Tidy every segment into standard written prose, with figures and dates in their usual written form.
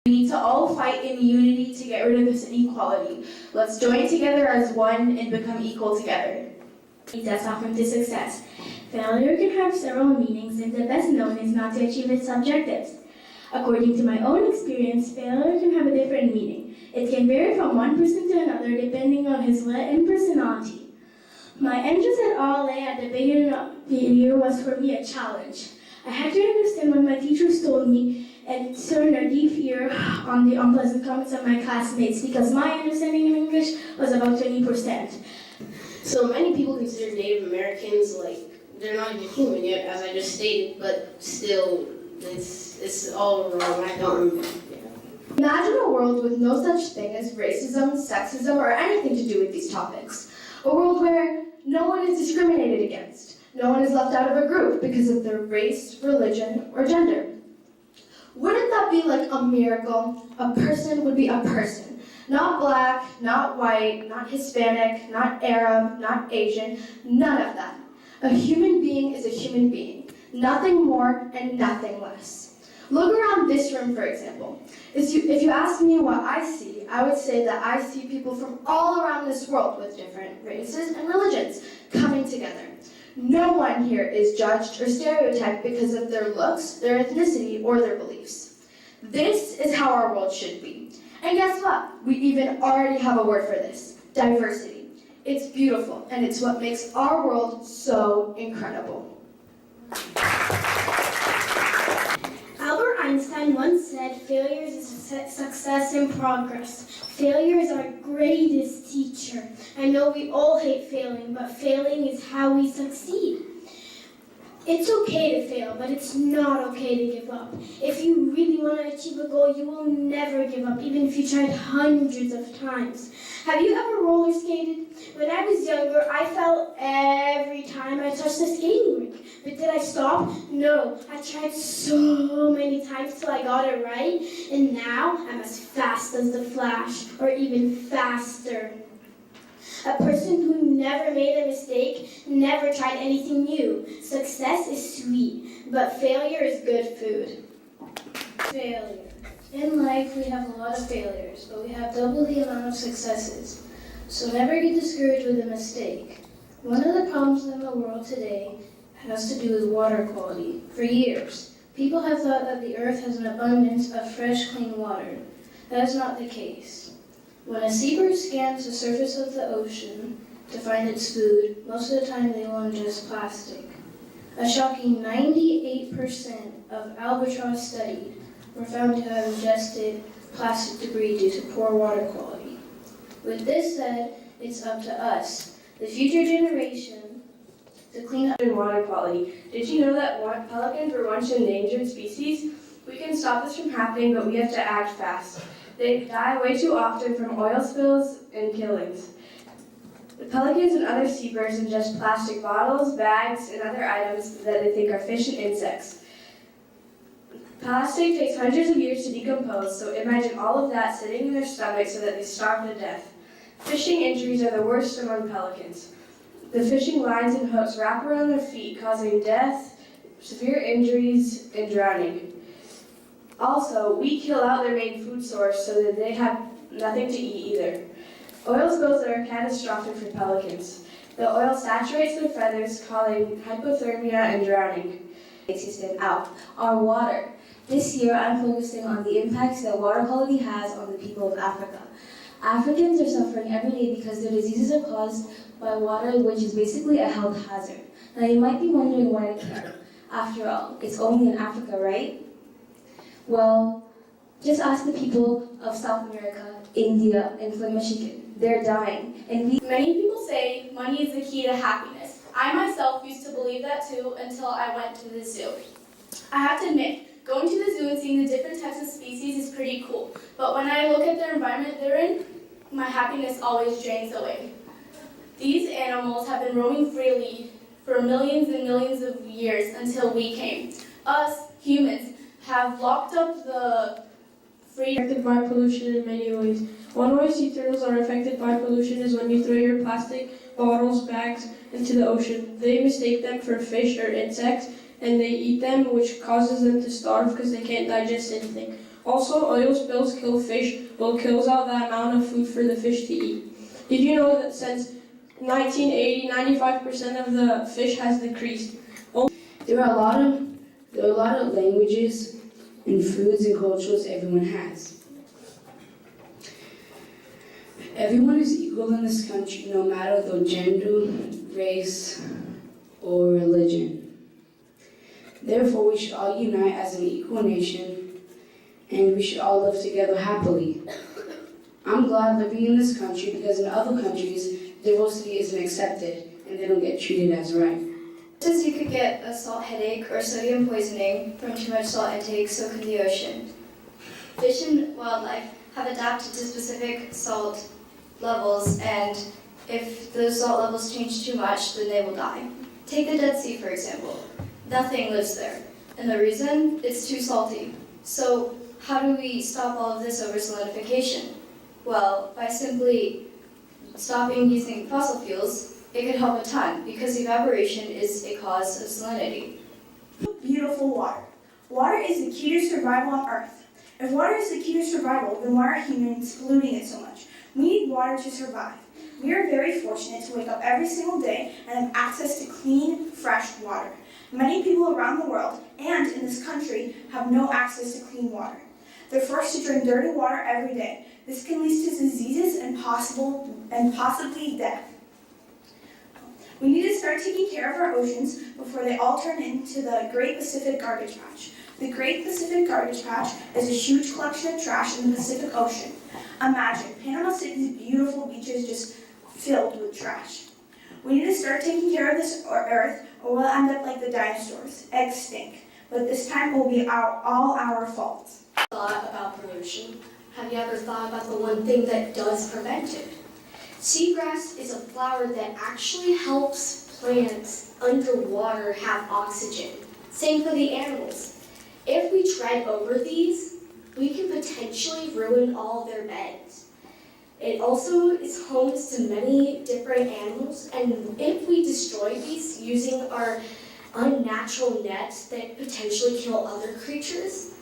We need to all fight in unity to get rid of this inequality. Let's join together as one and become equal together. That's often to success. Failure can have several meanings, and the best known is not to achieve its objectives. According to my own experience, failure can have a different meaning. It can vary from one person to another depending on his and personality. My entrance at RLA at the beginning of the year was for me a challenge. I had to understand what my teachers told me and turn a deaf ear on the unpleasant comments of my classmates because my understanding of English was about 20%. So many people consider Native Americans like they're not even human yet, as I just stated, but still, it's all wrong. I don't. Imagine a world with no such thing as racism, sexism, or anything to do with these topics. A world where no one is discriminated against. No one is left out of a group because of their race, religion, or gender. Wouldn't that be like a miracle? A person would be a person. Not black, not white, not Hispanic, not Arab, not Asian, none of that. A human being is a human being. Nothing more and nothing less. Look around this room, for example. If you ask me what I see, I would say that I see people from all around this world with different races and religions coming together. No one here is judged or stereotyped because of their looks, their ethnicity, or their beliefs. This is how our world should be. And guess what? We even already have a word for this: diversity. It's beautiful, and it's what makes our world so incredible. Albert Einstein once said, failure is success in progress. Failure is our greatest teacher. I know we all hate failing, but failing is how we succeed. It's okay to fail, but it's not okay to give up. If you really want to achieve a goal, you will never give up, even if you tried hundreds of times. Have you ever roller skated? When I was younger, I fell every time I touched the skating rink. But did I stop? No. I tried so many times till I got it right, and now I'm as fast as the Flash, or even faster. A person who never made a mistake, never tried anything new. Success is sweet, but failure is good food. Failure. In life, we have a lot of failures, but we have double the amount of successes. So never get discouraged with a mistake. One of the problems in the world today has to do with water quality. For years, people have thought that the earth has an abundance of fresh, clean water. That is not the case. When a seabird scans the surface of the ocean to find its food, most of the time they will ingest plastic. A shocking 98% of albatross studied were found to have ingested plastic debris due to poor water quality. With this said, it's up to us, the future generation, to clean up water quality. Did you know that pelicans were once an endangered species? We can stop this from happening, but we have to act fast. They die way too often from oil spills and killings. The pelicans and other seabirds ingest plastic bottles, bags, and other items that they think are fish and insects. Plastic takes hundreds of years to decompose, so imagine all of that sitting in their stomachs so that they starve to death. Fishing injuries are the worst among pelicans. The fishing lines and hooks wrap around their feet, causing death, severe injuries, and drowning. Also, we kill out their main food source so that they have nothing to eat either. Oil spills are catastrophic for pelicans. The oil saturates their feathers, causing hypothermia and drowning. System out, our water. This year, I'm focusing on the impacts that water quality has on the people of Africa. Africans are suffering every day because their diseases are caused by water, which is basically a health hazard. Now, you might be wondering why I care. After all, it's only in Africa, right? Well, just ask the people of South America, India, and Flint, Michigan. They're dying, and Many people say money is the key to happiness. I myself used to believe that too until I went to the zoo. I have to admit, going to the zoo and seeing the different types of species is pretty cool. But when I look at the environment they're in, my happiness always drains away. These animals have been roaming freely for millions and millions of years until we came. Us, humans, have locked up the freedom. Affected by pollution in many ways. One way sea turtles are affected by pollution is when you throw your plastic bottles, bags into the ocean. They mistake them for fish or insects, and they eat them, which causes them to starve because they can't digest anything. Also, oil spills kill fish, well, it kills out the amount of food for the fish to eat. Did you know that since 1980, 95% of the fish has decreased? There are a lot of languages and foods and cultures everyone has. Everyone is equal in this country, no matter their gender, race, or religion. Therefore, we should all unite as an equal nation, and we should all live together happily. I'm glad living in this country because in other countries, diversity isn't accepted and they don't get treated as right. Just as you could get a salt headache or sodium poisoning from too much salt intake, so can the ocean. Fish and wildlife have adapted to specific salt levels, and if those salt levels change too much, then they will die. Take the Dead Sea, for example. Nothing lives there, and the reason? It's too salty. So how do we stop all of this over solidifcation? Well, by simply stopping using fossil fuels, it could help a ton, because evaporation is a cause of salinity. Beautiful water. Water is the key to survival on Earth. If water is the key to survival, then why are humans polluting it so much? We need water to survive. We are very fortunate to wake up every single day and have access to clean, fresh water. Many people around the world and in this country have no access to clean water. They're forced to drink dirty water every day. This can lead to diseases and possibly death. We need to start taking care of our oceans before they all turn into the Great Pacific Garbage Patch. The Great Pacific Garbage Patch is a huge collection of trash in the Pacific Ocean. Imagine Panama City's beautiful beaches just filled with trash. We need to start taking care of this Earth, or we'll end up like the dinosaurs, extinct. But this time it will be all our fault. Thought about pollution? Have you ever thought about the one thing that does prevent it? Seagrass is a flower that actually helps plants underwater have oxygen. Same for the animals. If we tread over these, we can potentially ruin all their beds. It also is home to many different animals, and if we destroy these using our unnatural nets that potentially kill other creatures,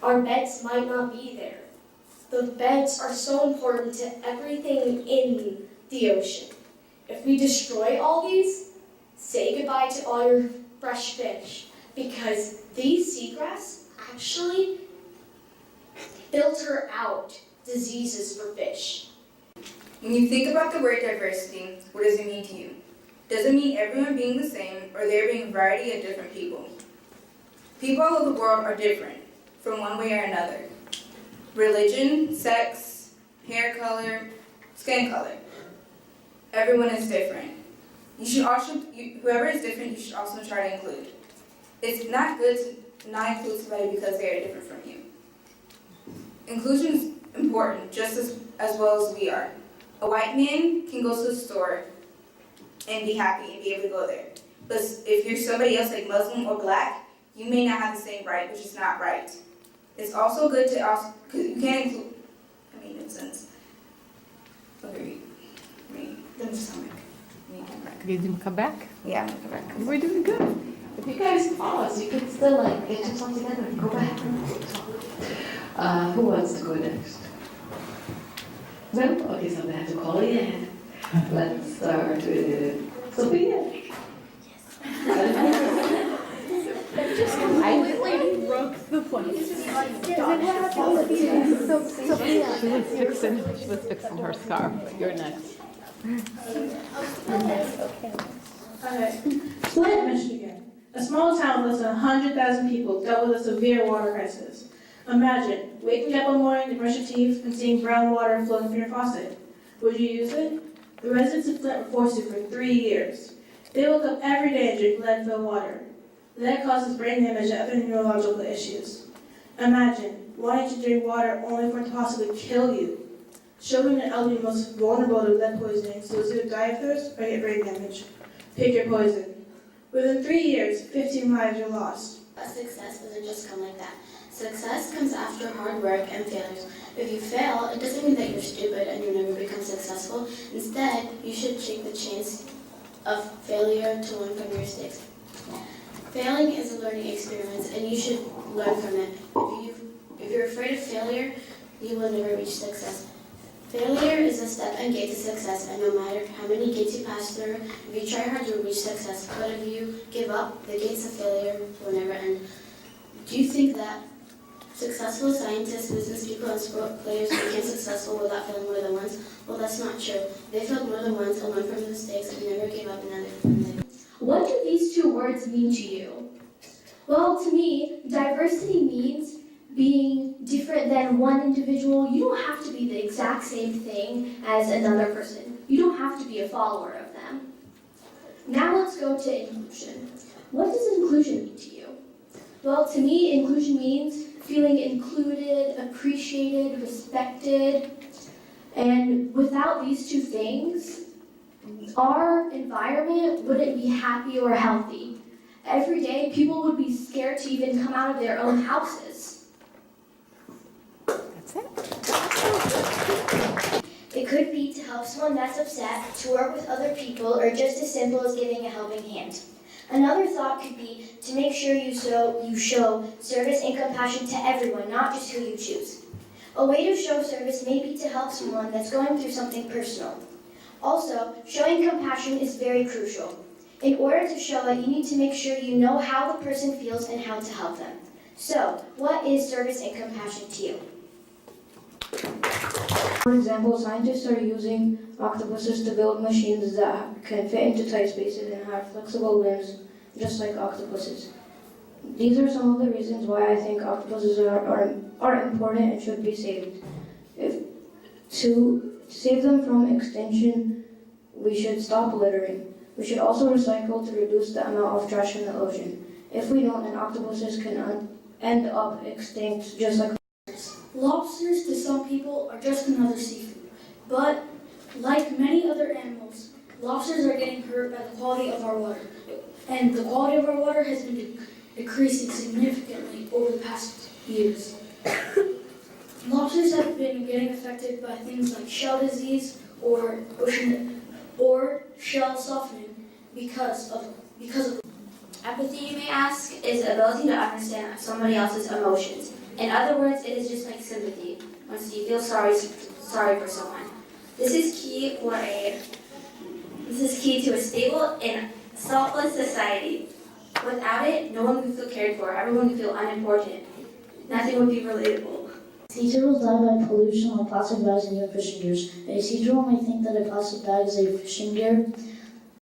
our beds might not be there. The beds are so important to everything in the ocean. If we destroy all these, say goodbye to all your fresh fish, because these seagrass actually filter out diseases for fish. When you think about the word diversity, what does it mean to you? Does it mean everyone being the same, or there being a variety of different people? People all over the world are different, from one way or another. Religion, sex, hair color, skin color. Everyone is different. Whoever is different, you should also try to include. It's not good to not include somebody because they are different from you. Inclusion is important, just as well as we are. A white man can go to the store and be happy and be able to go there. But if you're somebody else like Muslim or black, you may not have the same right, which is not right. It's also good to also, because you can't include, in a sense. Okay, the stomach. Did you come back? Yeah, I'm gonna come back. We're doing good. If you guys pause, you can still get yourself together and go back. Who wants to go next? No? Okay, so I'm gonna have to call again. Let's start with Sophia. I broke the point. She was fixing her scarf. You're next. Okay. Flint, Michigan, a small town with less than 100,000 people, dealt with a severe water crisis. Imagine waking up one morning to brush your teeth and seeing brown water flowing from your faucet. Would you use it? The residents of Flint were forced to for 3 years. They woke up every day and drank lead-filled water. Lead causes brain damage and other neurological issues. Imagine wanting to drink water only for it to possibly kill you. Children and elderly are most vulnerable to lead poisoning, so you'll either die of thirst or get brain damage. Pick your poison. Within 3 years, 15 lives are lost. A success doesn't just come like that. Success comes after hard work and failures. If you fail, it doesn't mean that you're stupid and you never become successful. Instead, you should take the chance of failure to learn from your mistakes. Failing is a learning experience, and you should learn from it. If you're afraid of failure, you will never reach success. Failure is a step and gate to success, and no matter how many gates you pass through, if you try hard, you'll reach success. But if you give up, the gates of failure will never end. Do you think that successful scientists, business people, and sport players became successful without failing more than once? Well, that's not true. They failed more than once and learned from mistakes and never gave up and never. What do these two words mean to you? Well, to me, diversity means being different than one individual. You don't have to be the exact same thing as another person. You don't have to be a follower of them. Now let's go to inclusion. What does inclusion mean to you? Well, to me, inclusion means feeling included, appreciated, respected. And without these two things, our environment wouldn't be happy or healthy. Every day, people would be scared to even come out of their own houses. That's it. It could be to help someone that's upset, to work with other people, or just as simple as giving a helping hand. Another thought could be to make sure you show service and compassion to everyone, not just who you choose. A way to show service may be to help someone that's going through something personal. Also, showing compassion is very crucial. In order to show it, you need to make sure you know how the person feels and how to help them. So, what is service and compassion to you? For example, scientists are using octopuses to build machines that can fit into tight spaces and have flexible limbs, just like octopuses. These are some of the reasons why I think octopuses are important and should be saved. To save them from extinction, we should stop littering. We should also recycle to reduce the amount of trash in the ocean. If we don't, then octopuses can end up extinct, just like Lobsters, to some people, are just another seafood. But, like many other animals, lobsters are getting hurt by the quality of our water. And the quality of our water has been decreasing significantly over the past years. Lobsters have been getting affected by things like shell disease or shell softening because of Empathy, you may ask, is the ability to understand somebody else's emotions. In other words, it is just like sympathy, once you feel sorry for someone. This is key to a stable and selfless society. Without it, no one would feel cared for, everyone would feel unimportant. Nothing would be relatable. Sea turtles die by pollution or plastic bags and even fishing gears. A sea turtle may think that a plastic bag is a fishing gear,